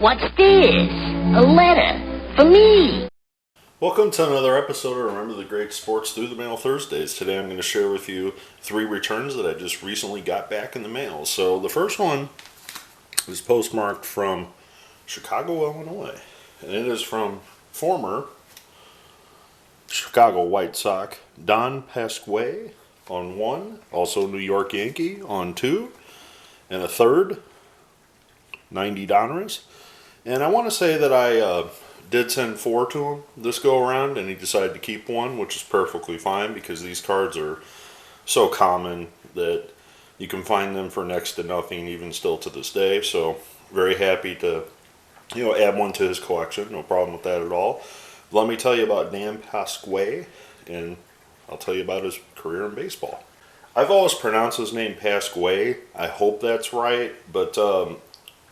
What's this? A letter for me. Welcome to another episode of Remember the Great Sports Through the Mail Thursdays. Today I'm going to share with you 3 returns that I just recently got back in the mail. So the first one is postmarked from Chicago, Illinois. And it is from former Chicago White Sox Don Pasqua on 1, also New York Yankee on 2, and a third, 90 Donruss. And I want to say that I did send 4 to him this go around, and he decided to keep 1, which is perfectly fine because these cards are so common that you can find them for next to nothing even still to this day. So very happy to add 1 to his collection. No problem with that at all. Let me tell you about Dan Pasqua, and I'll tell you about his career in baseball. I've always pronounced his name Pasqua. I hope that's right, but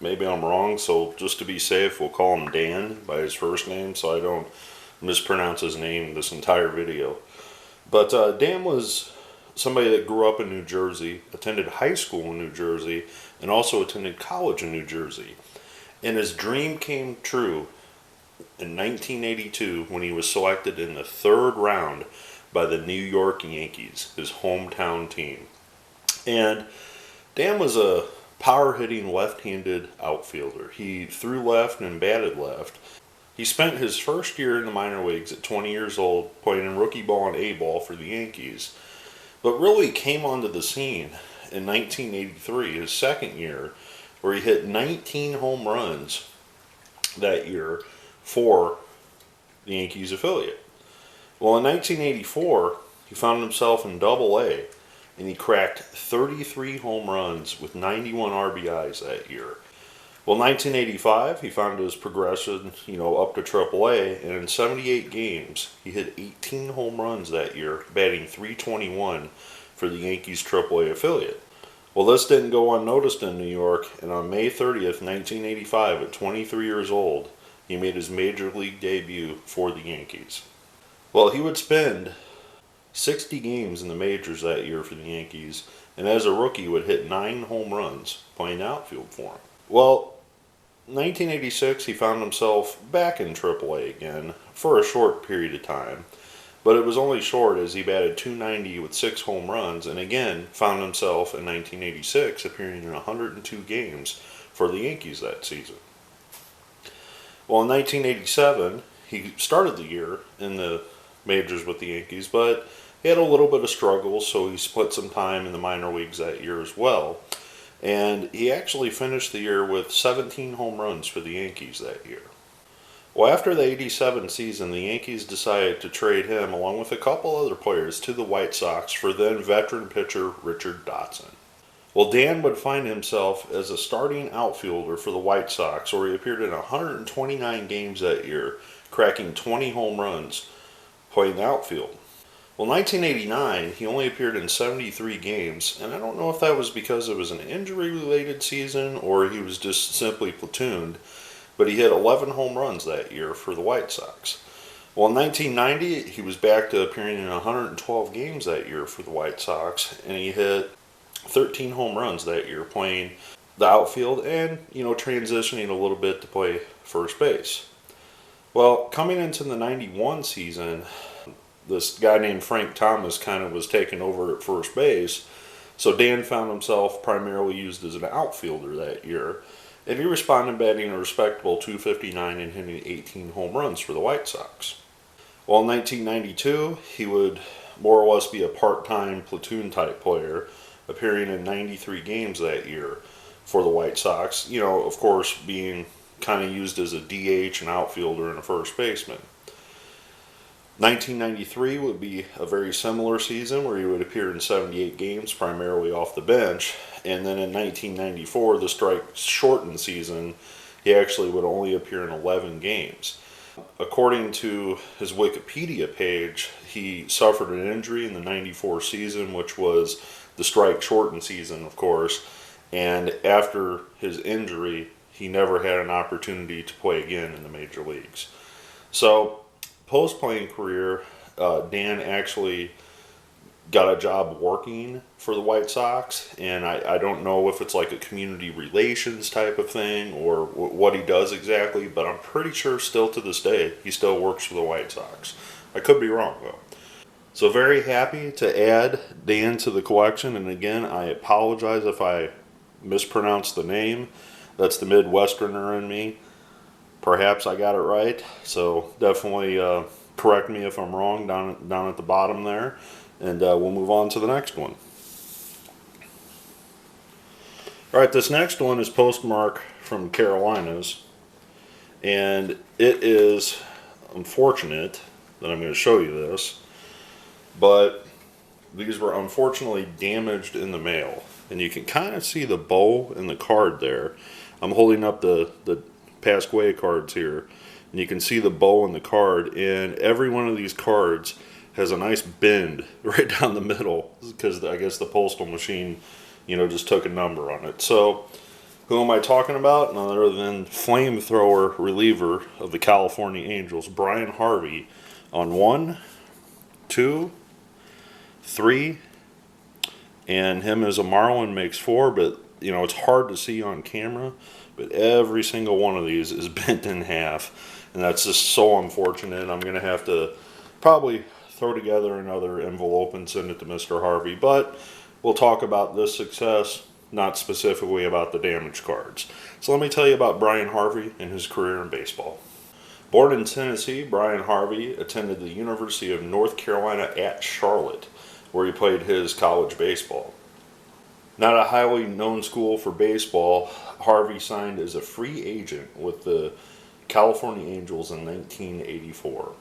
maybe I'm wrong, so just to be safe, we'll call him Dan by his first name so I don't mispronounce his name this entire video. But Dan was somebody that grew up in New Jersey, attended high school in New Jersey, and also attended college in New Jersey. And his dream came true in 1982 when he was selected in the 3rd round by the New York Yankees, his hometown team. And Dan was a power-hitting left-handed outfielder. He threw left and batted left. He spent his first year in the minor leagues at 20 years old playing in rookie ball and A-ball for the Yankees, but really came onto the scene in 1983, his second year, where he hit 19 home runs that year for the Yankees affiliate. Well, in 1984, he found himself in Double-A, and he cracked 33 home runs with 91 RBIs that year. Well, 1985, he found his progression, up to Triple-A, and in 78 games, he hit 18 home runs that year, batting .321 for the Yankees Triple-A affiliate. Well, this didn't go unnoticed in New York, and on May 30th, 1985, at 23 years old, he made his major league debut for the Yankees. Well, he would spend 60 games in the majors that year for the Yankees, and as a rookie would hit 9 home runs playing outfield for him. Well, 1986 he found himself back in AAA again for a short period of time, but it was only short as he batted .290 with 6 home runs, and again found himself in 1986 appearing in 102 games for the Yankees that season. Well, in 1987 he started the year in the majors with the Yankees, but he had a little bit of struggles, so he split some time in the minor leagues that year as well. And he actually finished the year with 17 home runs for the Yankees that year. Well, after the 87 season, the Yankees decided to trade him, along with a couple other players, to the White Sox for then veteran pitcher Richard Dotson. Well, Dan would find himself as a starting outfielder for the White Sox, where he appeared in 129 games that year, cracking 20 home runs playing the outfield. Well, 1989, he only appeared in 73 games, and I don't know if that was because it was an injury-related season or he was just simply platooned, but he hit 11 home runs that year for the White Sox. Well, in 1990, he was back to appearing in 112 games that year for the White Sox, and he hit 13 home runs that year playing the outfield and, transitioning a little bit to play first base. Well, coming into the 91 season, this guy named Frank Thomas kind of was taking over at first base, so Dan found himself primarily used as an outfielder that year, and he responded batting a respectable .259 and hitting 18 home runs for the White Sox. Well, in 1992, he would more or less be a part-time platoon-type player, appearing in 93 games that year for the White Sox, of course, being kind of used as a DH, an outfielder, and a first baseman. 1993 would be a very similar season where he would appear in 78 games, primarily off the bench. And then in 1994, the strike-shortened season, he actually would only appear in 11 games. According to his Wikipedia page, he suffered an injury in the 94 season, which was the strike-shortened season, of course. And after his injury, he never had an opportunity to play again in the major leagues. So, post-playing career, Dan actually got a job working for the White Sox, and I don't know if it's like a community relations type of thing or what he does exactly, but I'm pretty sure still to this day he still works for the White Sox. I could be wrong though. So very happy to add Dan to the collection, and again, I apologize if I mispronounced the name. That's the Midwesterner in me. Perhaps I got it right, so definitely correct me if I'm wrong down at the bottom there, and we'll move on to the next one. All right, this next one is postmark from Carolinas, and it is unfortunate that I'm going to show you this, but these were unfortunately damaged in the mail, and you can kind of see the bow in the card there. I'm holding up the Pasqua cards here, and you can see the bow in the card, and every one of these cards has a nice bend right down the middle because I guess the postal machine, just took a number on it. So who am I talking about? None other than flamethrower reliever of the California Angels, Bryan Harvey, on 1, 2, 3, and him as a Marlin makes 4, but it's hard to see on camera, but every single one of these is bent in half, and that's just so unfortunate. I'm going to have to probably throw together another envelope and send it to Mr. Harvey, but we'll talk about this success, not specifically about the damaged cards. So let me tell you about Bryan Harvey and his career in baseball. Born in Tennessee, Bryan Harvey attended the University of North Carolina at Charlotte, where he played his college baseball. Not a highly known school for baseball, Harvey signed as a free agent with the California Angels in 1984.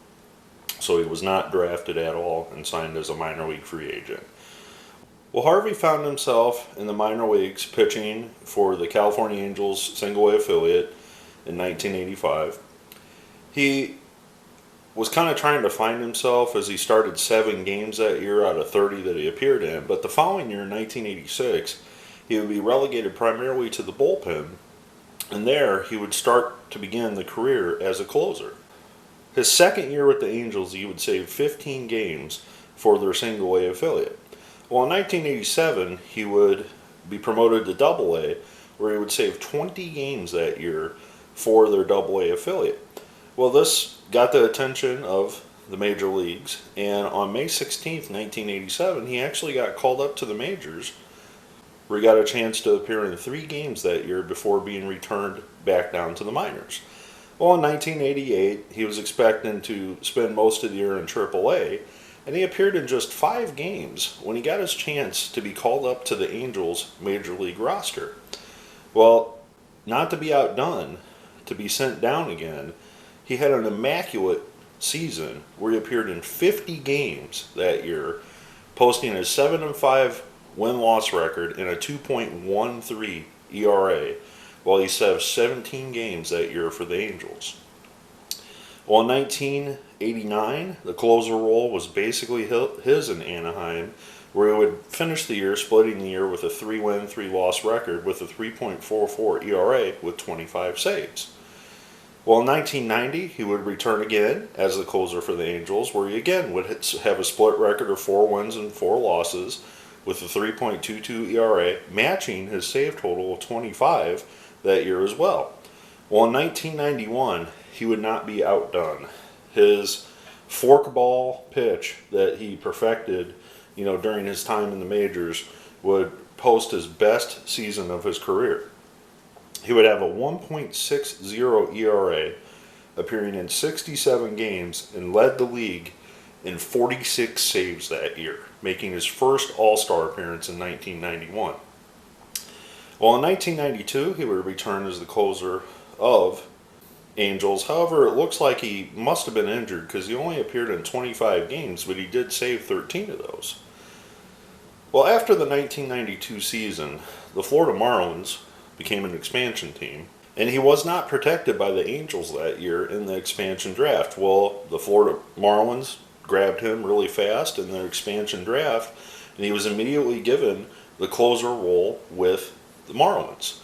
So he was not drafted at all and signed as a minor league free agent. Well, Harvey found himself in the minor leagues pitching for the California Angels single-A affiliate in 1985. He was kind of trying to find himself as he started 7 games that year out of 30 that he appeared in, but the following year, in 1986, he would be relegated primarily to the bullpen, and there he would start to begin the career as a closer. His second year with the Angels, he would save 15 games for their single-A affiliate. Well, in 1987, he would be promoted to Double-A, where he would save 20 games that year for their Double-A affiliate. Well, this got the attention of the major leagues, and on May 16th, 1987, he actually got called up to the majors, where he got a chance to appear in 3 games that year before being returned back down to the minors. Well, in 1988, he was expecting to spend most of the year in AAA, and he appeared in just 5 games when he got his chance to be called up to the Angels' major league roster. Well, not to be outdone, to be sent down again, he had an immaculate season where he appeared in 50 games that year, posting a 7-5 win-loss record and a 2.13 ERA, while he saved 17 games that year for the Angels. Well, in 1989, the closer role was basically his in Anaheim, where he would finish the year splitting the year with a 3-win, 3-loss record with a 3.44 ERA with 25 saves. Well, in 1990, he would return again as the closer for the Angels, where he again would have a split record of 4 wins and 4 losses with a 3.22 ERA, matching his save total of 25 that year as well. Well, in 1991, he would not be outdone. His forkball pitch that he perfected, during his time in the majors would post his best season of his career. He would have a 1.60 ERA, appearing in 67 games, and led the league in 46 saves that year, making his first All-Star appearance in 1991. Well, in 1992, he would return as the closer of Angels. However, it looks like he must have been injured because he only appeared in 25 games, but he did save 13 of those. Well, after the 1992 season, the Florida Marlins became an expansion team, and he was not protected by the Angels that year in the expansion draft. Well, the Florida Marlins grabbed him really fast in their expansion draft, and he was immediately given the closer role with the Marlins.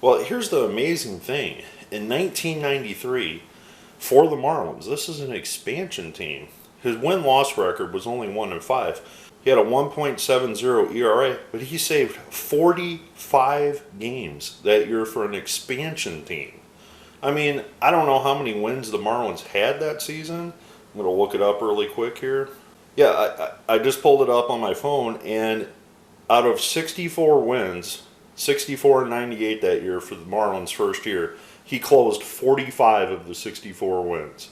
Well, here's the amazing thing. In 1993, for the Marlins, this is an expansion team. His win-loss record was only 1-5. He had a 1.70 ERA, but he saved 45 games that year for an expansion team. I mean, I don't know how many wins the Marlins had that season. I'm going to look it up really quick here. Yeah, I just pulled it up on my phone, and out of 64 wins, 64 and 98 that year for the Marlins' first year, he closed 45 of the 64 wins.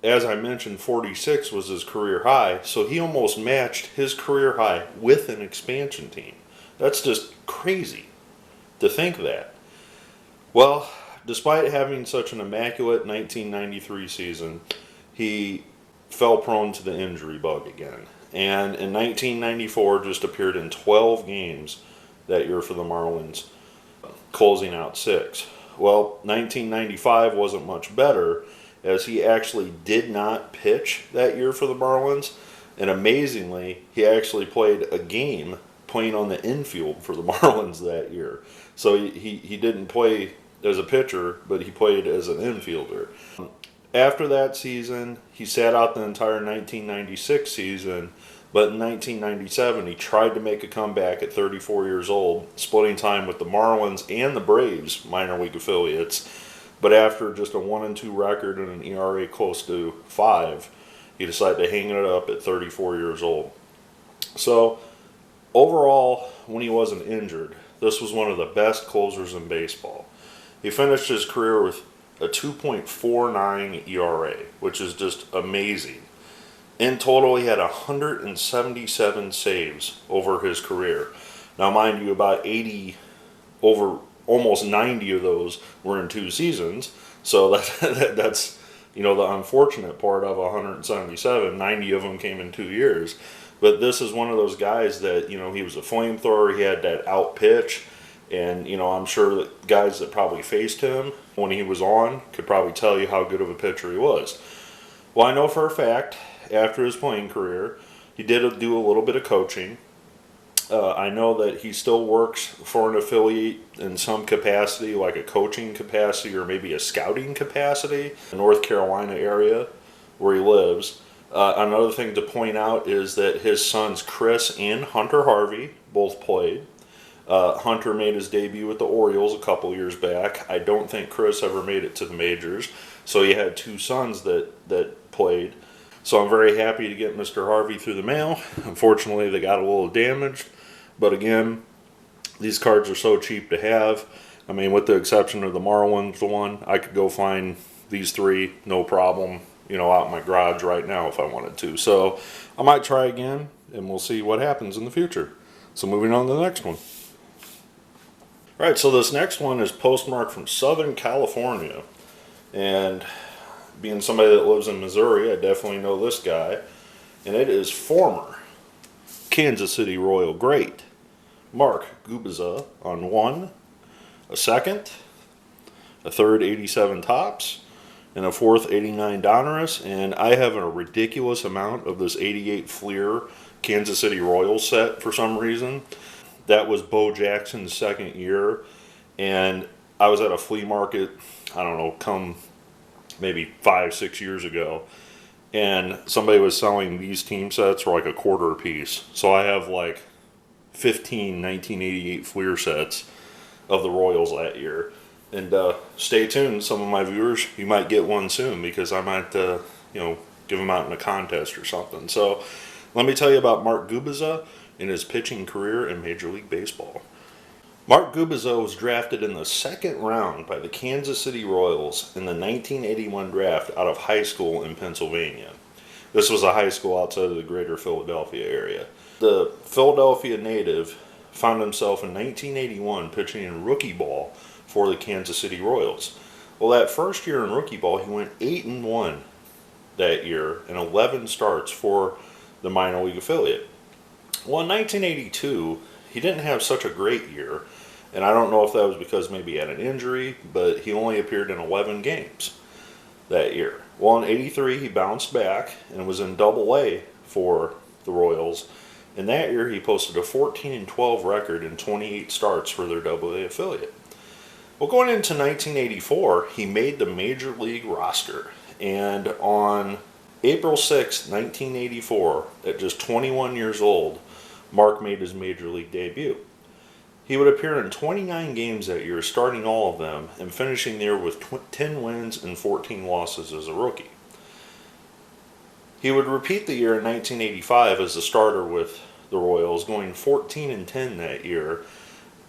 As I mentioned, 46 was his career high, so he almost matched his career high with an expansion team. That's just crazy to think that. Well, despite having such an immaculate 1993 season, he fell prone to the injury bug again. And in 1994, just appeared in 12 games that year for the Marlins, closing out 6. Well, 1995 wasn't much better, as he actually did not pitch that year for the Marlins. And amazingly, he actually played a game playing on the infield for the Marlins that year. So he didn't play as a pitcher, but he played as an infielder. After that season, he sat out the entire 1996 season, but in 1997 he tried to make a comeback at 34 years old, splitting time with the Marlins and the Braves minor league affiliates. But after just a 1-2 record and an ERA close to 5, he decided to hang it up at 34 years old. So overall, when he wasn't injured, this was one of the best closers in baseball. He finished his career with a 2.49 ERA, which is just amazing. In total, he had 177 saves over his career. Now, mind you, about 80, over almost 90 of those were in 2 seasons. So that's the unfortunate part of 177. 90 of them came in 2 years. But this is one of those guys that, he was a flamethrower. He had that out pitch. And, I'm sure that guys that probably faced him when he was on could probably tell you how good of a pitcher he was. Well, I know for a fact, after his playing career, he did do a little bit of coaching. I know that he still works for an affiliate in some capacity, like a coaching capacity or maybe a scouting capacity in the North Carolina area where he lives. Another thing to point out is that his sons Chris and Hunter Harvey both played. Hunter made his debut with the Orioles a couple years back. I don't think Chris ever made it to the majors. So he had 2 sons that played. So I'm very happy to get Mr. Harvey through the mail. Unfortunately, they got a little damaged. But again, these cards are so cheap to have. I mean, with the exception of the Marlins one, I could go find these 3, no problem, out in my garage right now if I wanted to. So I might try again, and we'll see what happens in the future. So moving on to the next one. All right, so this next one is postmarked from Southern California. And being somebody that lives in Missouri, I definitely know this guy. And it is former Kansas City Royal great Mark Gubicza on 1, a second, a third 87 tops, and a fourth 89 Donruss. And I have a ridiculous amount of this 88 Fleer Kansas City Royals set for some reason. That was Bo Jackson's second year, and I was at a flea market, I don't know, come maybe 5-6 years ago, and somebody was selling these team sets for like a quarter a piece. So I have like 15 1988 Fleer sets of the Royals that year. And stay tuned, some of my viewers, you might get one soon because I might, give them out in a contest or something. So let me tell you about Mark Gubicza in his pitching career in Major League Baseball. Mark Gubicza was drafted in the 2nd round by the Kansas City Royals in the 1981 draft out of high school in Pennsylvania. This was a high school outside of the greater Philadelphia area. The Philadelphia native found himself in 1981 pitching in rookie ball for the Kansas City Royals. Well, that first year in rookie ball, he went 8-1 that year in 11 starts for the minor league affiliate. Well, in 1982, he didn't have such a great year, and I don't know if that was because maybe he had an injury, but he only appeared in 11 games that year. Well, in 83, he bounced back and was in Double-A for the Royals, and that year he posted a 14-12 record in 28 starts for their Double-A affiliate. Well, going into 1984, he made the Major League roster, and on April 6, 1984, at just 21 years old, Mark made his major league debut. He would appear in 29 games that year, starting all of them, and finishing the year with 10 wins and 14 losses as a rookie. He would repeat the year in 1985 as a starter with the Royals, going 14-10 that year,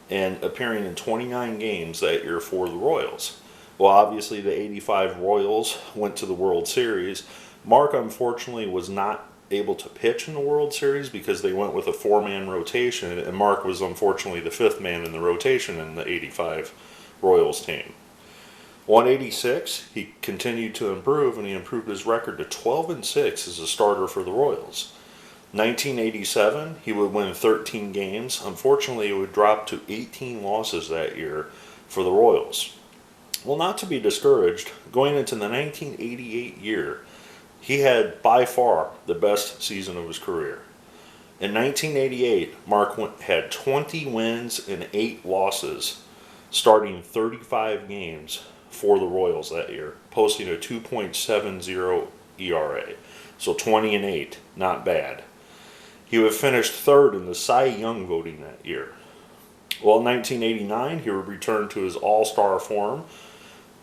and appearing in 29 games that year for the Royals. Well, obviously the 85 Royals went to the World Series. Mark, unfortunately, was not able to pitch in the World Series because they went with a four-man rotation, and Mark was unfortunately the fifth man in the rotation in the 85 Royals team. 186, he continued to improve, and he improved his record to 12-6 as a starter for the Royals. 1987, he would win 13 games. Unfortunately, it would drop to 18 losses that year for the Royals. Well, not to be discouraged, going into the 1988 year, he had by far the best season of his career. In 1988, Mark had 20 wins and 8 losses, starting 35 games for the Royals that year, posting a 2.70 ERA. So 20-8, not bad. He would finish third in the Cy Young voting that year. Well, in 1989, he would return to his all-star form,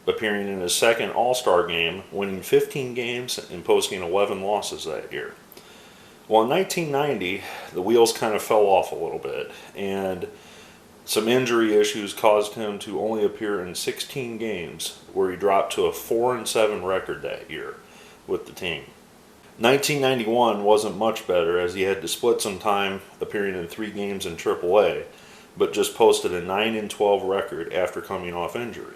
appearing in his second all-star game, winning 15 games and posting 11 losses that year. Well, in 1990, the wheels kind of fell off a little bit, and some injury issues caused him to only appear in 16 games, where he dropped to a 4-7 record that year with the team. 1991 wasn't much better, as he had to split some time appearing in 3 games in AAA, but just posted a 9-12 record after coming off injury.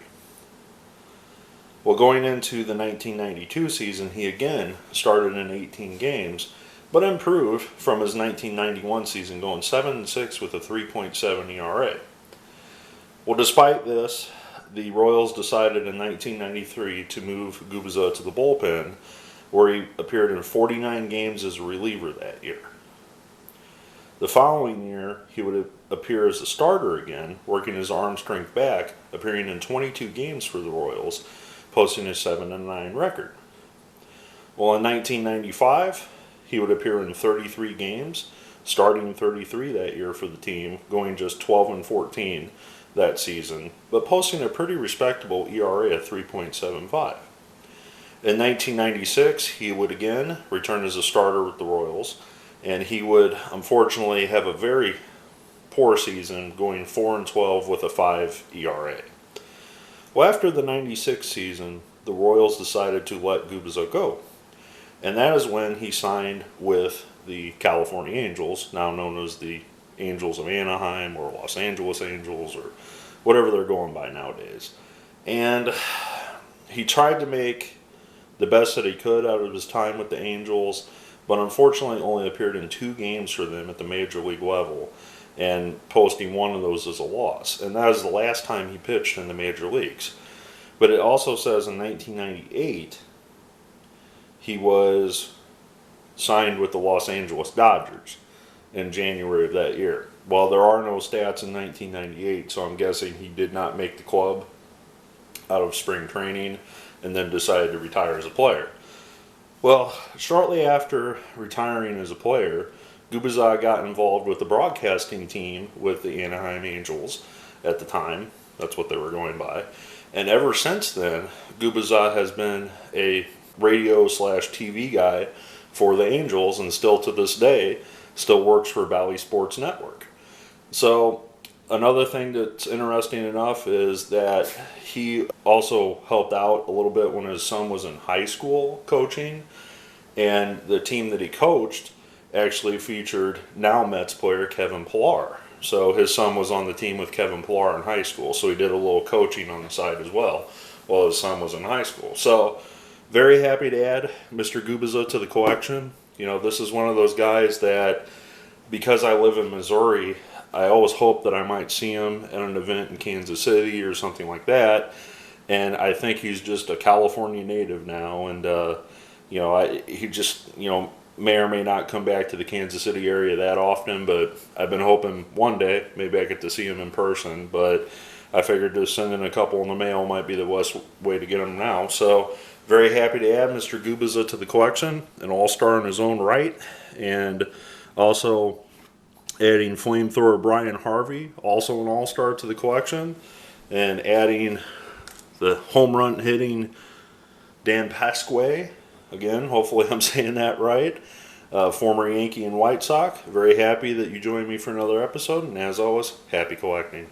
Well, going into the 1992 season, he again started in 18 games, but improved from his 1991 season, going 7-6 with a 3.7 ERA. Well, despite this, the Royals decided in 1993 to move Gubicza to the bullpen, where he appeared in 49 games as a reliever that year. The following year, he would appear as a starter again, working his arm strength back, appearing in 22 games for the Royals, posting a 7-9 record. Well, in 1995, he would appear in 33 games, starting 33 that year for the team, going just 12-14 that season, but posting a pretty respectable ERA of 3.75. In 1996, he would again return as a starter with the Royals, and he would unfortunately have a very poor season, going 4-12 with a 5 ERA. Well, after the 96 season, the Royals decided to let Gubicza go. And that is when he signed with the California Angels, now known as the Angels of Anaheim or Los Angeles Angels or whatever they're going by nowadays. And he tried to make the best that he could out of his time with the Angels, but unfortunately only appeared in 2 games for them at the major league level, and posting one of those as a loss. And that is the last time he pitched in the major leagues. But it also says in 1998, he was signed with the Los Angeles Dodgers in January of that year. Well, there are no stats in 1998, so I'm guessing he did not make the club out of spring training and then decided to retire as a player. Well, shortly after retiring as a player, Gubicza got involved with the broadcasting team with the Anaheim Angels at the time. That's what they were going by. And ever since then, Gubicza has been a radio/TV guy for the Angels, and still to this day, still works for Bally Sports Network. So another thing that's interesting enough is that he also helped out a little bit when his son was in high school coaching, and the team that he coached actually featured now Mets player Kevin Pillar. So his son was on the team with Kevin Pillar in high school, so he did a little coaching on the side as well while his son was in high school. So very happy to add Mr. Gubicza to the collection. You know, this is one of those guys that, because I live in Missouri, I always hope that I might see him at an event in Kansas City or something like that. And I think he's just a California native now, and he just may or may not come back to the Kansas City area that often, but I've been hoping one day maybe I get to see him in person, but I figured just sending a couple in the mail might be the best way to get him now. So Very happy to add Mr. Gubicza to the collection, an all-star in his own right, and also adding flamethrower Bryan Harvey, also an all-star to the collection, and adding the home run hitting Dan Pasqua, again, hopefully I'm saying that right, former Yankee and White Sox. Very happy that you joined me for another episode, and as always, happy collecting.